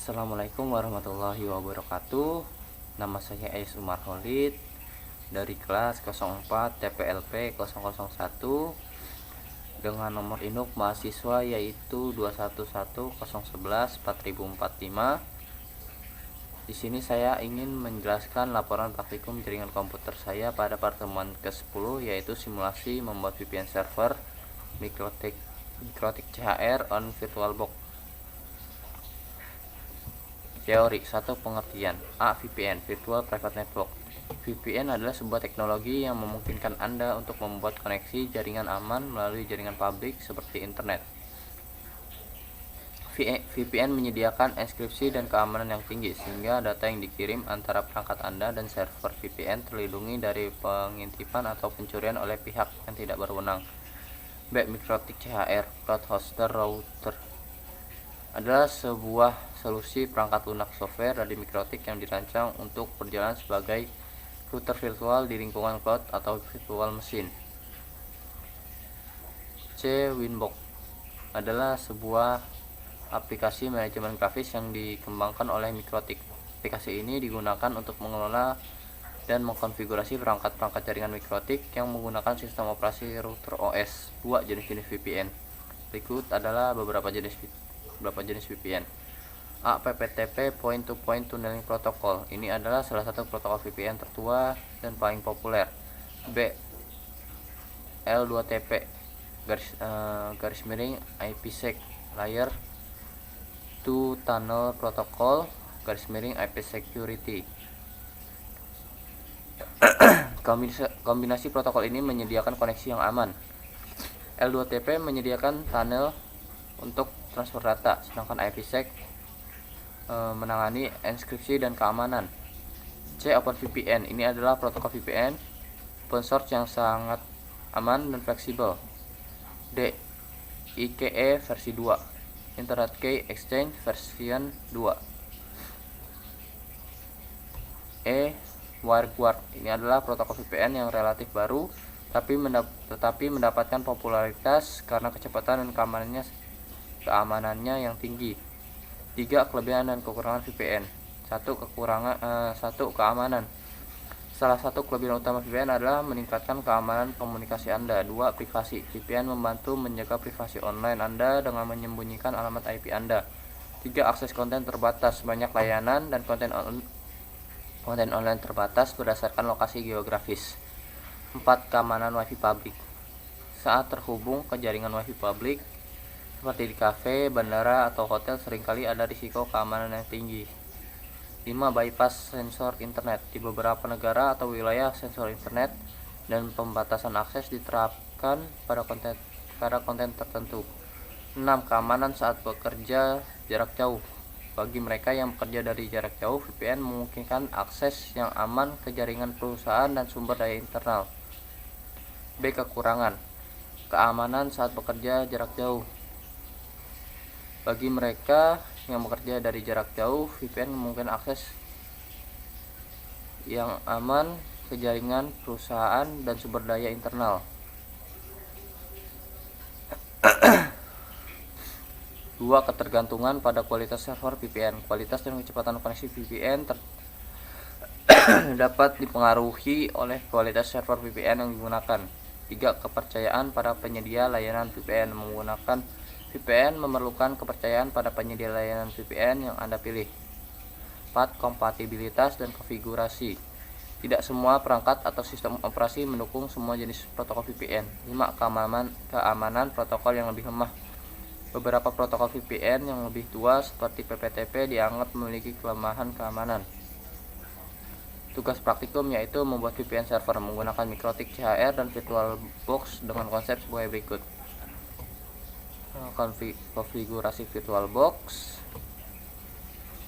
Assalamualaikum warahmatullahi wabarakatuh. Nama saya Ais Umar Holid dari kelas 04 TPLP 001 dengan nomor induk mahasiswa yaitu 21101114045. Di sini saya ingin menjelaskan laporan praktikum jaringan komputer saya pada pertemuan ke-10, yaitu simulasi membuat VPN server Mikrotik CHR on VirtualBox. Teori 1. Pengertian. A. VPN, Virtual Private Network. VPN adalah sebuah teknologi yang memungkinkan Anda untuk membuat koneksi jaringan aman melalui jaringan publik seperti internet. VPN menyediakan enkripsi dan keamanan yang tinggi, sehingga data yang dikirim antara perangkat Anda dan server VPN terlindungi dari pengintipan atau pencurian oleh pihak yang tidak berwenang. B. Mikrotik CHR, Cloud Hoster Router, adalah sebuah solusi perangkat lunak software dari Mikrotik yang dirancang untuk berjalan sebagai router virtual di lingkungan cloud atau virtual machine. C. Winbox adalah sebuah aplikasi manajemen grafis yang dikembangkan oleh Mikrotik. Aplikasi ini digunakan untuk mengelola dan mengkonfigurasi perangkat-perangkat jaringan Mikrotik yang menggunakan sistem operasi router OS. 2. Jenis-jenis VPN. Berikut adalah beberapa jenis VPN. A. PPTP, Point to Point Tunneling Protocol. Ini adalah salah satu protokol VPN tertua dan paling populer. B. L2TP, garis miring IPsec Layer 2 Tunnel Protocol, garis miring IP Security. Kombinasi protokol ini menyediakan koneksi yang aman. L2TP menyediakan tunnel untuk transfer data, sedangkan IPsec menangani enkripsi dan keamanan. C. OpenVPN. Ini adalah protokol VPN open source yang sangat aman dan fleksibel. D. IKE versi 2, Internet Key Exchange version 2. E. WireGuard. Ini adalah protokol VPN yang relatif baru tetapi mendapatkan popularitas karena kecepatan dan keamanannya yang tinggi. 3. Kelebihan dan kekurangan VPN. 1. Keamanan. Salah satu kelebihan utama VPN adalah meningkatkan keamanan komunikasi Anda. 2. Privasi. VPN membantu menjaga privasi online Anda dengan menyembunyikan alamat IP Anda. 3. Akses konten terbatas. Banyak layanan dan konten online terbatas berdasarkan lokasi geografis. 4. Keamanan WiFi publik. Saat terhubung ke jaringan WiFi publik seperti di kafe, bandara, atau hotel, seringkali ada risiko keamanan yang tinggi. 5. Bypass sensor internet. Di beberapa negara atau wilayah, sensor internet dan pembatasan akses diterapkan pada konten tertentu. 6. Keamanan saat bekerja jarak jauh. Bagi mereka yang bekerja dari jarak jauh, VPN memungkinkan akses yang aman ke jaringan perusahaan dan sumber daya internal. B. Kekurangan. Keamanan saat bekerja jarak jauh. Bagi mereka yang bekerja dari jarak jauh, VPN memungkinkan akses yang aman ke jaringan perusahaan dan sumber daya internal. 2. Ketergantungan pada kualitas server VPN. Kualitas dan kecepatan koneksi VPN dapat dipengaruhi oleh kualitas server VPN yang digunakan. 3. Kepercayaan pada penyedia layanan VPN. Menggunakan VPN memerlukan kepercayaan pada penyedia layanan VPN yang Anda pilih. 4. Kompatibilitas dan konfigurasi. Tidak semua perangkat atau sistem operasi mendukung semua jenis protokol VPN. 5. Keamanan protokol yang lebih lemah. Beberapa protokol VPN yang lebih tua seperti PPTP dianggap memiliki kelemahan keamanan. Tugas praktikum yaitu membuat VPN server menggunakan Mikrotik CHR dan VirtualBox dengan konsep sebagai berikut. Konfigurasi VirtualBox,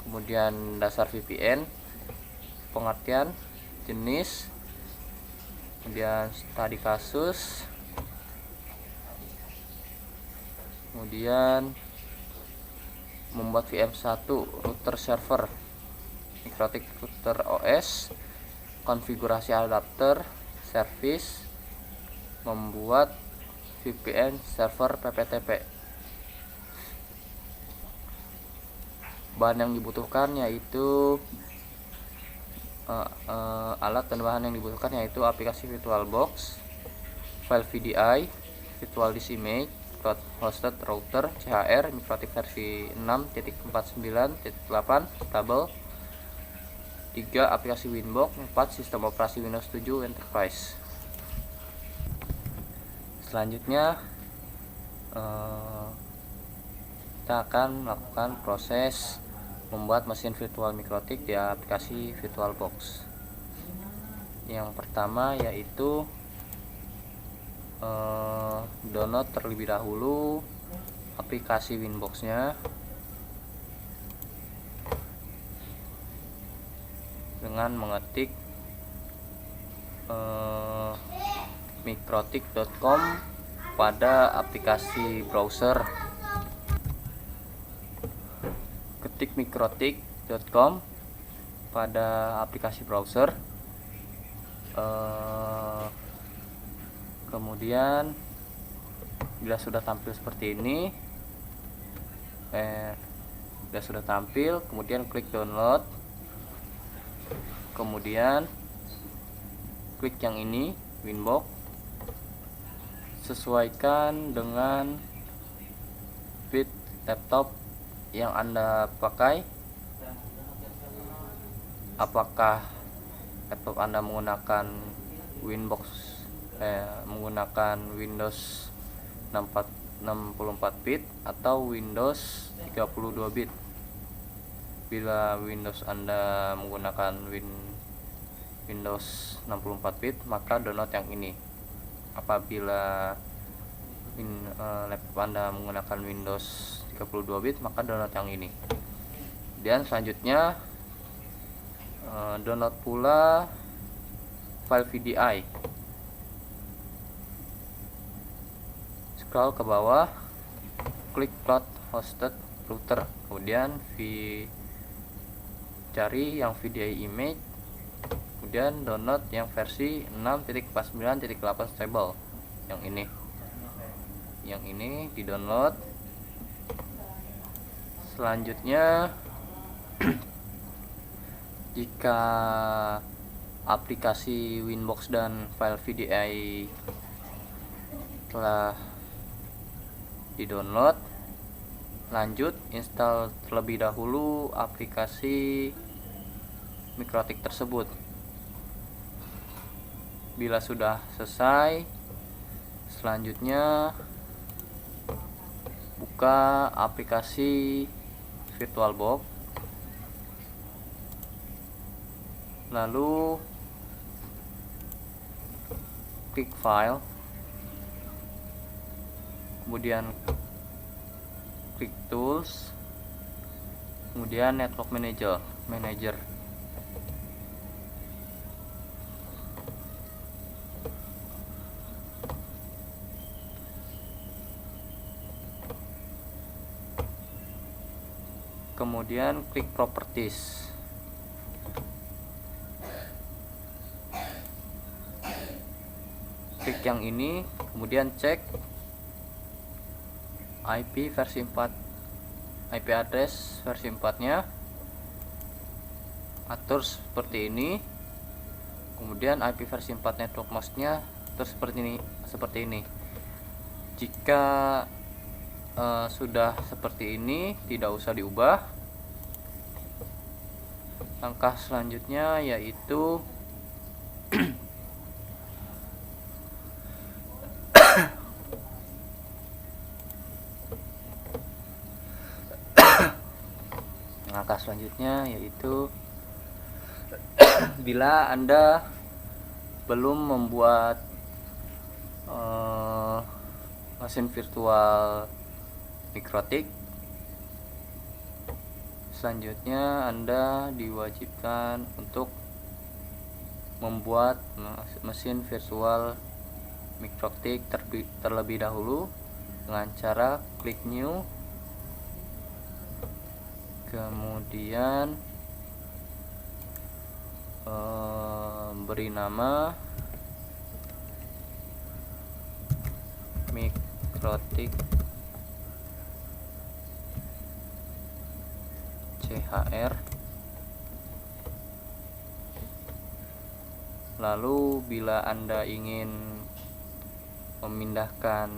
kemudian dasar VPN, pengertian, jenis, kemudian studi kasus, kemudian membuat VM1 router server Mikrotik router OS, konfigurasi adapter, service, membuat VPN server PPTP. Bahan yang dibutuhkan yaitu alat dan bahan yang dibutuhkan yaitu aplikasi VirtualBox, file VDI, Virtual Disk Image, Cloud Hosted Router, CHR, MikroTik versi 6.49.8 stable, 3 aplikasi Winbox, 4 sistem operasi Windows 7 Enterprise. Selanjutnya kita akan melakukan proses membuat mesin virtual MikroTik di aplikasi VirtualBox. Yang pertama yaitu download terlebih dahulu aplikasi Winbox-nya dengan mengetik mikrotik.com pada aplikasi browser. Ketik mikrotik.com pada aplikasi browser, kemudian bila sudah tampil seperti ini, kemudian klik download, kemudian klik yang ini Winbox, sesuaikan dengan speed laptop yang Anda pakai. Apakah laptop Anda menggunakan menggunakan Windows 64 bit atau Windows 32 bit. Bila Windows Anda menggunakan Windows 64 bit, maka download yang ini. Apabila laptop Anda menggunakan Windows 32 bit, maka download yang ini. Dan selanjutnya download pula file VDI. Scroll ke bawah, klik Cloud Hosted Router, kemudian cari yang VDI image, kemudian download yang versi 6.49.8 stable, yang ini di download. Selanjutnya jika aplikasi Winbox dan file VDI telah di-download, lanjut install terlebih dahulu aplikasi MikroTik tersebut. Bila sudah selesai, selanjutnya buka aplikasi VirtualBox, lalu klik file, kemudian klik tools, kemudian network manager. Kemudian klik properties. Klik yang ini, kemudian cek IP versi 4, IP address versi 4-nya. Atur seperti ini. Kemudian IP versi 4 network mask-nya atur seperti ini. Jika sudah seperti ini, tidak usah diubah. Langkah selanjutnya yaitu bila Anda belum membuat mesin virtual MikroTik, selanjutnya Anda diwajibkan untuk membuat mesin virtual MikroTik terlebih dahulu dengan cara klik new, kemudian beri nama MikroTik chr. Lalu bila Anda ingin memindahkan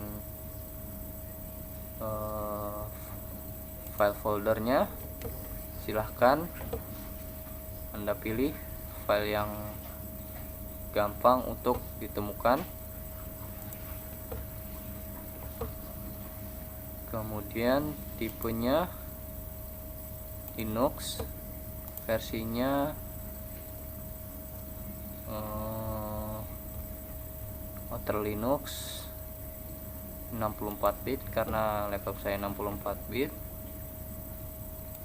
file foldernya, silahkan Anda pilih file yang gampang untuk ditemukan. Kemudian tipenya Linux, versinya Outer Linux 64 bit karena laptop saya 64 bit.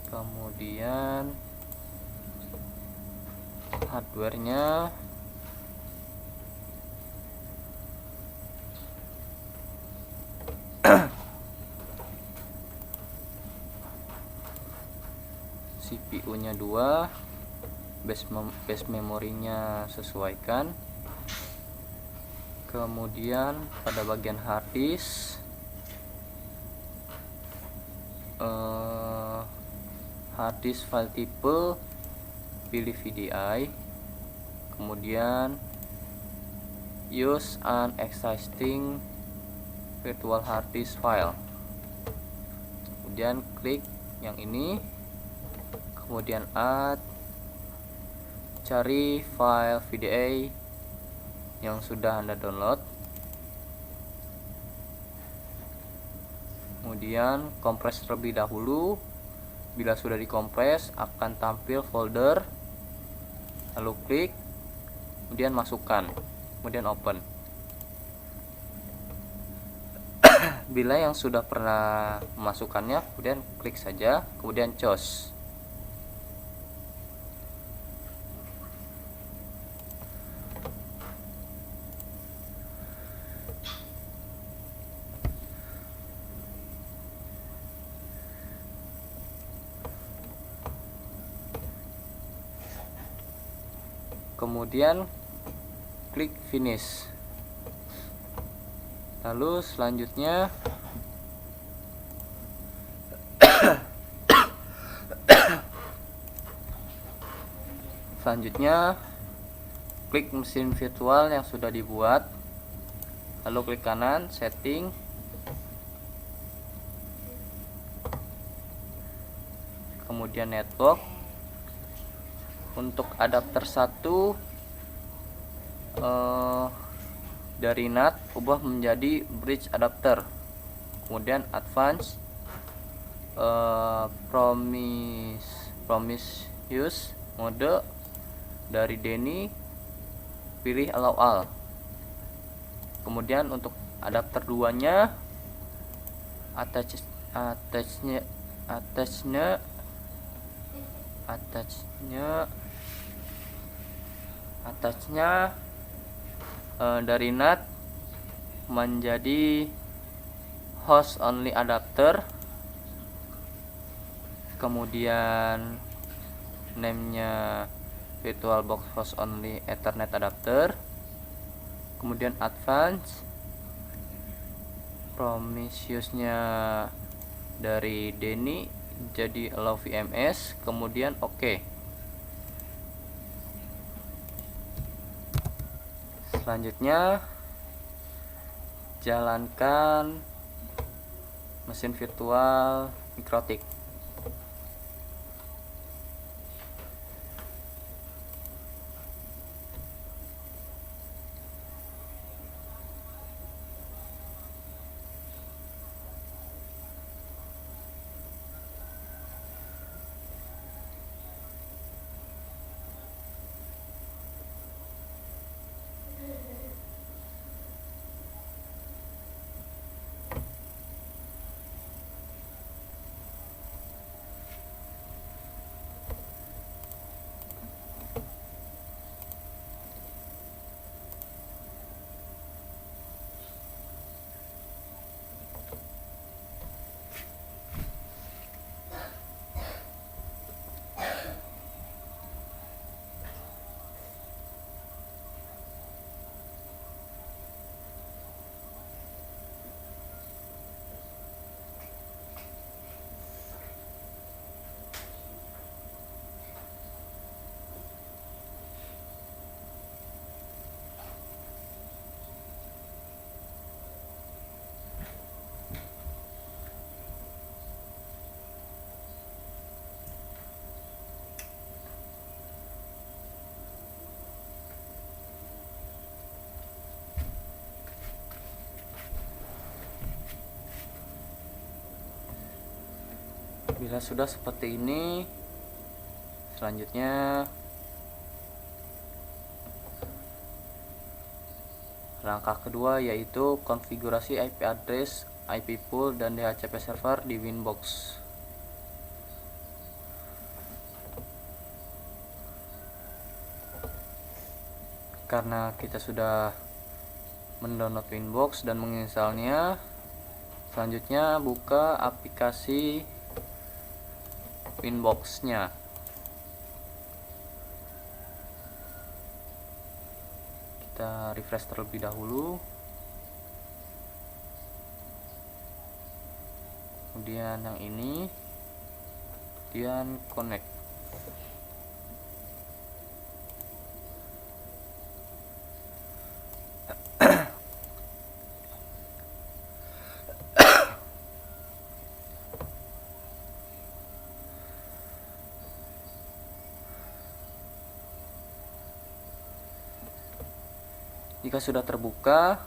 Kemudian hardwarenya CPU nya 2, base memorinya sesuaikan. Kemudian pada bagian hard disk, file tipe pilih VDI. Kemudian use an existing virtual hard disk file, kemudian klik yang ini, kemudian add, cari file VDI yang sudah Anda download, kemudian kompres terlebih dahulu. Bila sudah dikompres akan tampil folder, lalu klik, kemudian masukkan, kemudian open. Bila yang sudah pernah memasukkannya, kemudian klik saja, kemudian choose. Kemudian klik finish. Lalu selanjutnya klik mesin virtual yang sudah dibuat, lalu klik kanan setting, kemudian network. Untuk adapter 1 dari NAT ubah menjadi bridge adapter. Kemudian advance, Prometheus mode dari Denny pilih allow all. Kemudian untuk adapter 2 nya attachnya dari NAT menjadi host only adapter. Kemudian name-nya VirtualBox host only Ethernet adapter. Kemudian advance, Prometheus-nya dari Denny jadi allow VMS, kemudian oke. Selanjutnya jalankan mesin virtual Mikrotik. Bila sudah seperti ini, selanjutnya langkah kedua yaitu konfigurasi IP address, IP pool, dan DHCP server di Winbox. Karena kita sudah mendownload Winbox dan menginstalnya, selanjutnya buka aplikasi Winbox-nya. Kita refresh terlebih dahulu, kemudian yang ini, kemudian connect. Jika sudah terbuka,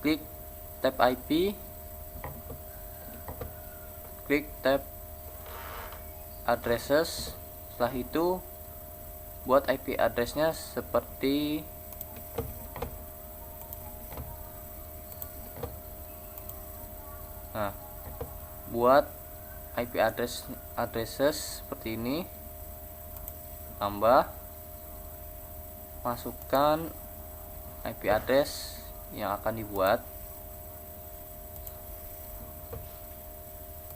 klik tab IP, klik tab addresses. Setelah itu buat IP addressnya seperti buat IP addresses seperti ini, tambah, masukkan IP address yang akan dibuat,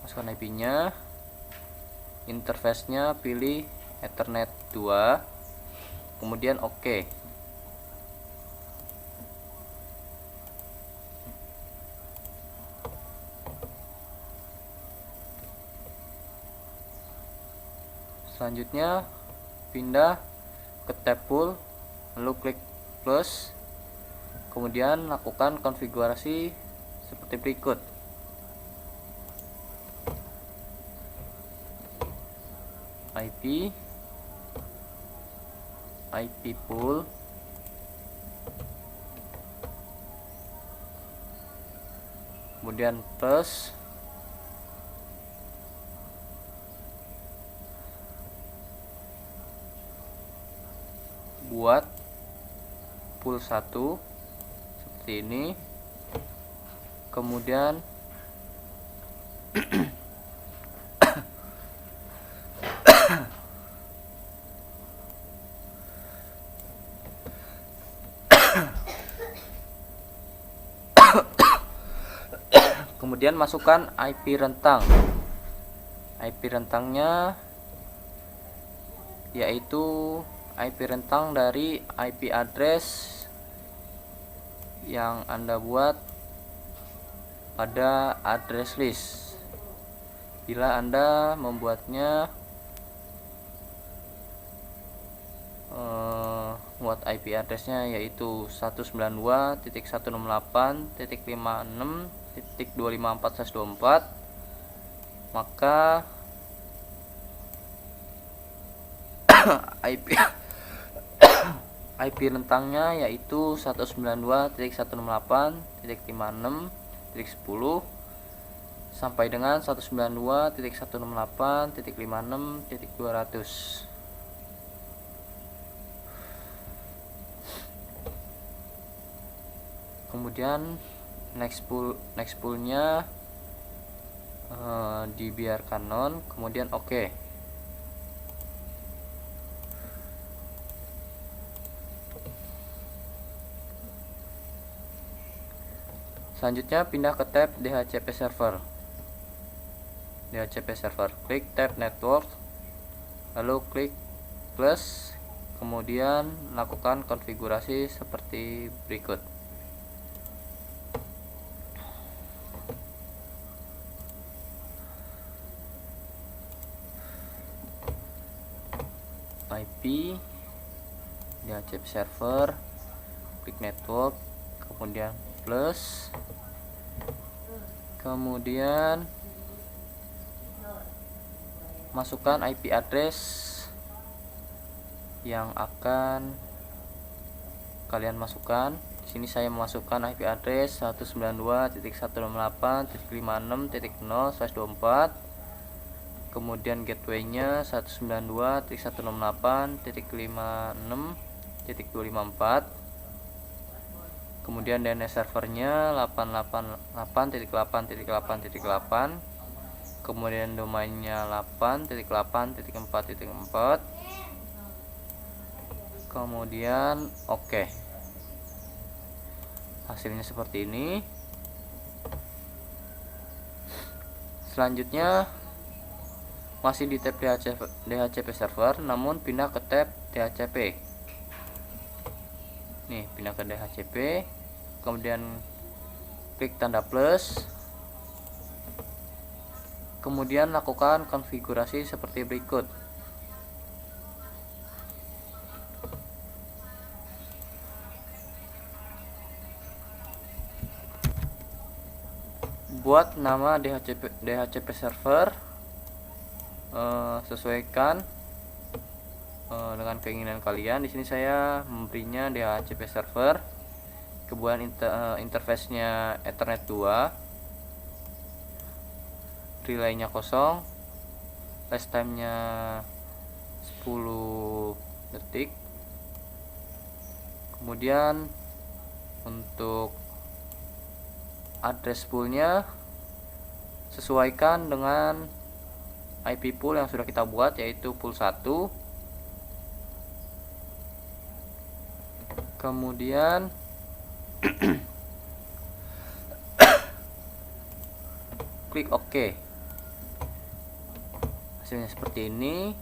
masukkan IP-nya, interface-nya pilih Ethernet 2, kemudian OK. Selanjutnya pindah ke tab pool, lalu klik plus, kemudian lakukan konfigurasi seperti berikut. IP pool, kemudian plus, buat pool 1 seperti ini, kemudian kemudian masukkan IP rentang. IP rentangnya yaitu IP rentang dari IP address yang Anda buat pada address list. Bila Anda membuatnya buat IP addressnya yaitu 192.168.56.254/24, maka IP rentangnya yaitu 192.168.56.10 sampai dengan 192.168.56.200. Kemudian next poolnya dibiarkan non, kemudian OK. Selanjutnya pindah ke tab DHCP server. Klik tab network, lalu klik plus, kemudian lakukan konfigurasi seperti berikut. IP DHCP server, klik network, kemudian plus, kemudian masukkan IP address yang akan kalian masukkan. Di Sini saya memasukkan IP address 192.168.56.0/24. Kemudian gateway-nya 192.168.56.254. Kemudian DNS servernya 888.8.8.8. Kemudian domainnya 8.8.4.4. Kemudian oke. Hasilnya seperti ini. Selanjutnya masih di tab DHCP server, namun pindah ke tab DHCP. Nih, pindah ke DHCP, kemudian klik tanda plus, kemudian lakukan konfigurasi seperti berikut. Buat nama DHCP server, sesuaikan dengan keinginan kalian. Di sini saya memberinya DHCP server, kemudian interface-nya Ethernet 2, relay-nya kosong, last time-nya 10 detik. Kemudian untuk address pool-nya sesuaikan dengan IP pool yang sudah kita buat, yaitu pool 1. Kemudian klik OK. Hasilnya seperti ini.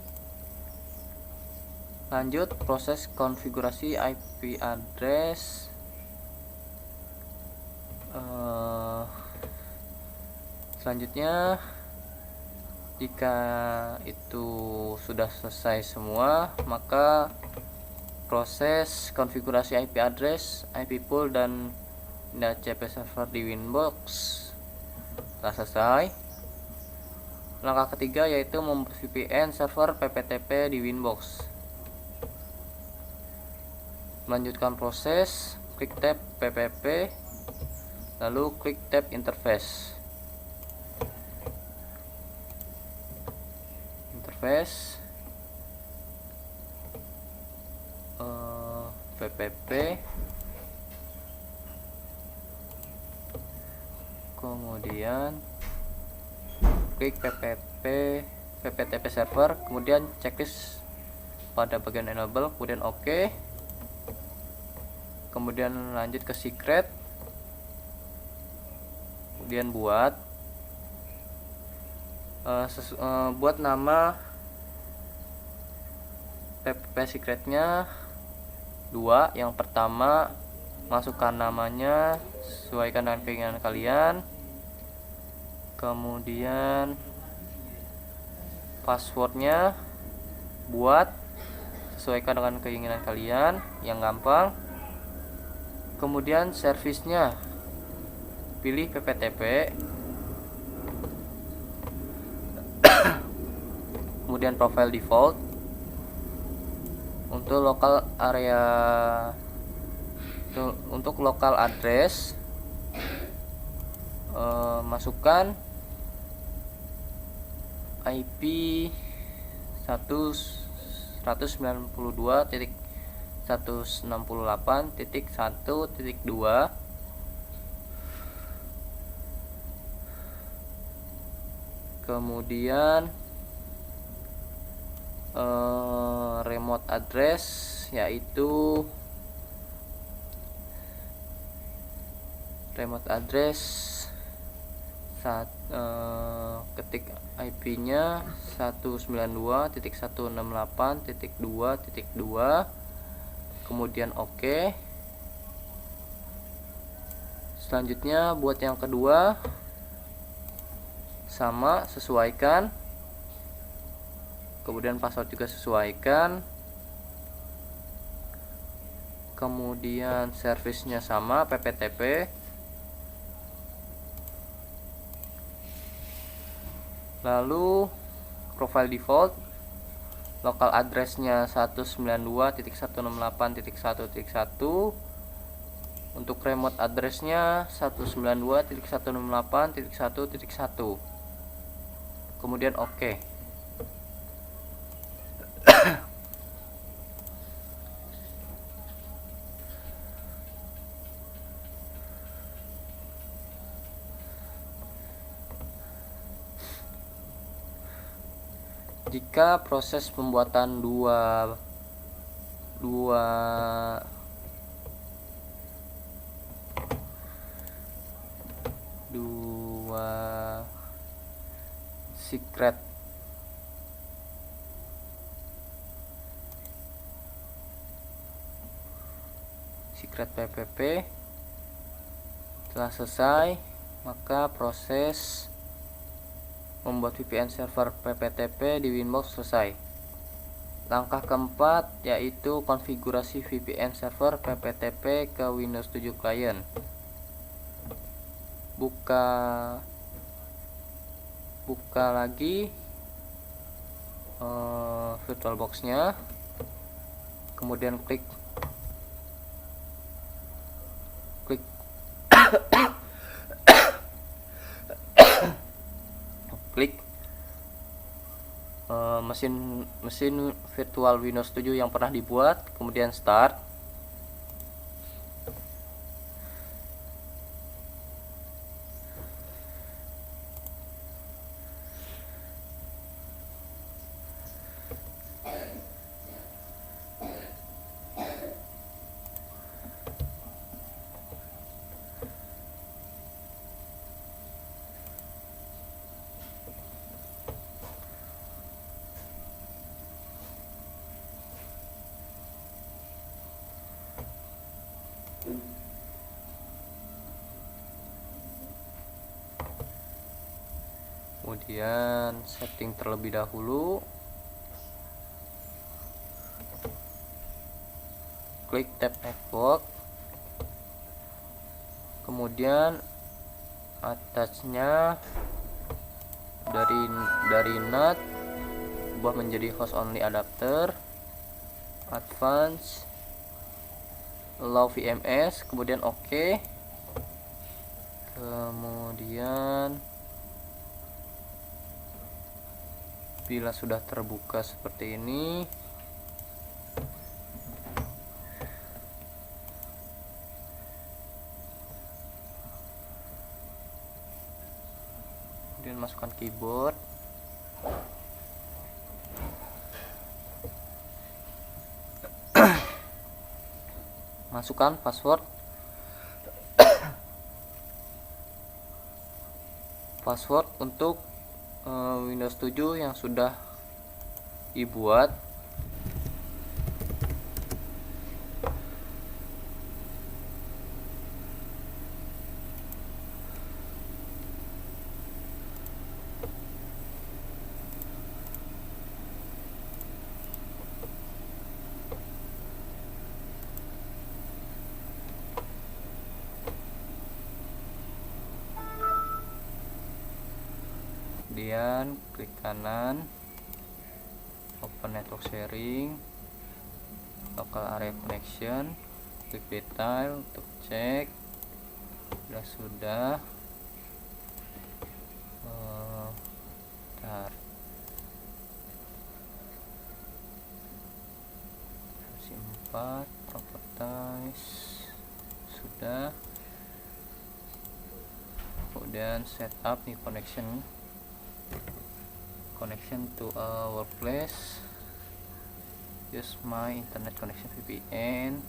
Lanjut proses konfigurasi IP address. Selanjutnya, jika itu sudah selesai semua, maka proses konfigurasi IP address, IP pool, dan DHCP server di Winbox telah selesai. Langkah ketiga yaitu VPN server PPTP di Winbox. Melanjutkan proses, klik tab PPP, lalu klik tab interface. PPP, kemudian klik PPTP server, kemudian checklist pada bagian enable, kemudian OK, kemudian lanjut ke secret, kemudian buat nama PPP secretnya 2. Yang pertama, masukkan namanya, sesuaikan dengan keinginan kalian. Kemudian passwordnya buat, sesuaikan dengan keinginan kalian yang gampang. Kemudian servisnya, pilih PPTP. Kemudian profile default. Untuk lokal address, masukkan IP 192.168.1.2. Kemudian remote address, yaitu ketik IP-nya 192.168.2.2, kemudian OK. Selanjutnya buat yang kedua, sama, sesuaikan, kemudian password juga sesuaikan, kemudian servisnya sama, PPTP, lalu profile default, lokal addressnya 192.168.1.1, Untuk remote addressnya 192.168.1.1. Kemudian oke. Jika proses pembuatan dua secret PPP telah selesai, maka proses membuat VPN server PPTP di Winbox selesai. Langkah keempat yaitu konfigurasi VPN server PPTP ke Windows 7 client. Buka lagi VirtualBox-nya, kemudian klik mesin virtual Windows 7 yang pernah dibuat, kemudian start. Kemudian setting terlebih dahulu, klik tab network, kemudian atasnya dari NAT ubah menjadi host only adapter, advance, allow VMS, kemudian oke. Kemudian bila sudah terbuka seperti ini, kemudian masukkan keyboard, masukkan password untuk Windows 7 yang sudah dibuat. Kemudian klik kanan, open network sharing, local area connection, klik detail untuk cek. Sudah bentar. Versi 4 properties sudah. Kemudian setup nih connection to a workplace, use my internet connection VPN,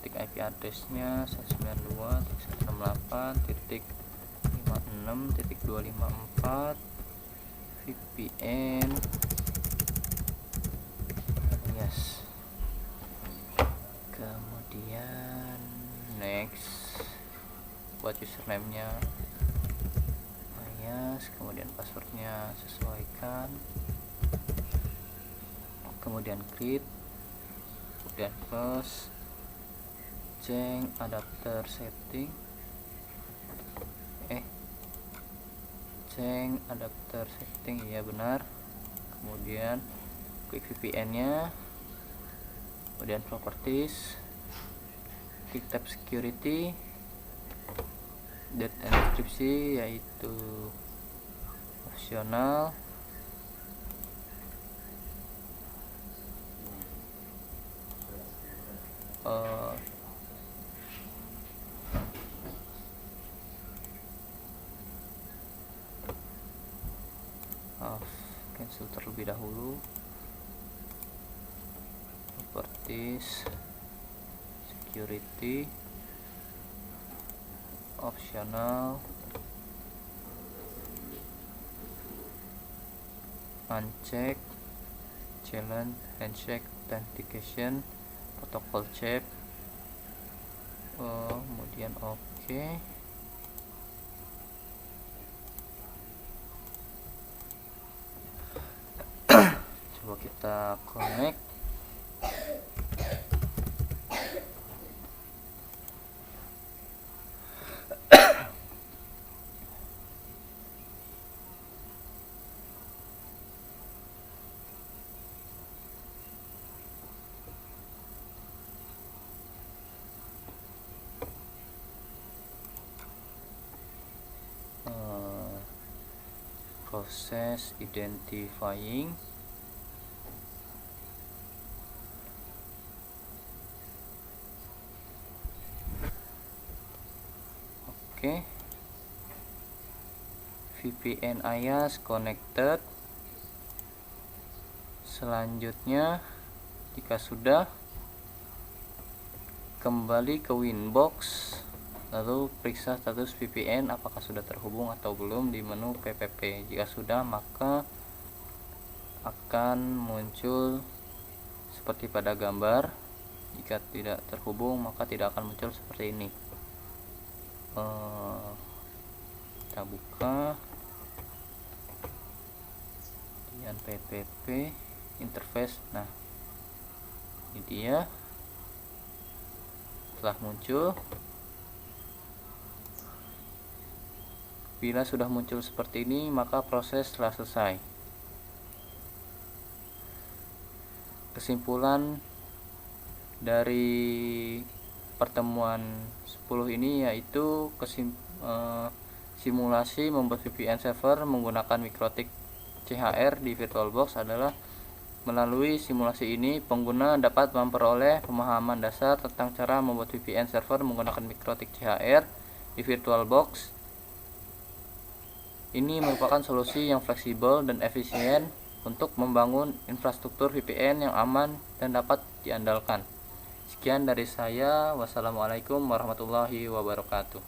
ketik IP addressnya 192.168.56.254 VPN, yes. Kemudian next, buat username-nya kemudian passwordnya sesuaikan, kemudian create, kemudian close, change adapter setting, ya benar. Kemudian klik VPN nya, kemudian properties, klik tab security, date and deskripsi yaitu opsional, cancel terlebih dahulu, properties, security, optional, uncheck, challenge, handshake, authentication, protocol check, kemudian oke. Coba kita connect. Proses identifying, oke. VPN IaaS connected. Selanjutnya, jika sudah, kembali ke Winbox, lalu periksa status VPN apakah sudah terhubung atau belum di menu PPP. Jika sudah, maka akan muncul seperti pada gambar. Jika tidak terhubung, maka tidak akan muncul seperti ini. Kita buka, kemudian PPP interface. Nah, ini dia telah muncul. Bila sudah muncul seperti ini, maka proses telah selesai. Kesimpulan dari pertemuan 10 ini yaitu simulasi membuat VPN server menggunakan MikroTik CHR di VirtualBox adalah melalui simulasi ini pengguna dapat memperoleh pemahaman dasar tentang cara membuat VPN server menggunakan MikroTik CHR di VirtualBox. Ini merupakan solusi yang fleksibel dan efisien untuk membangun infrastruktur VPN yang aman dan dapat diandalkan. Sekian dari saya. Wassalamualaikum warahmatullahi wabarakatuh.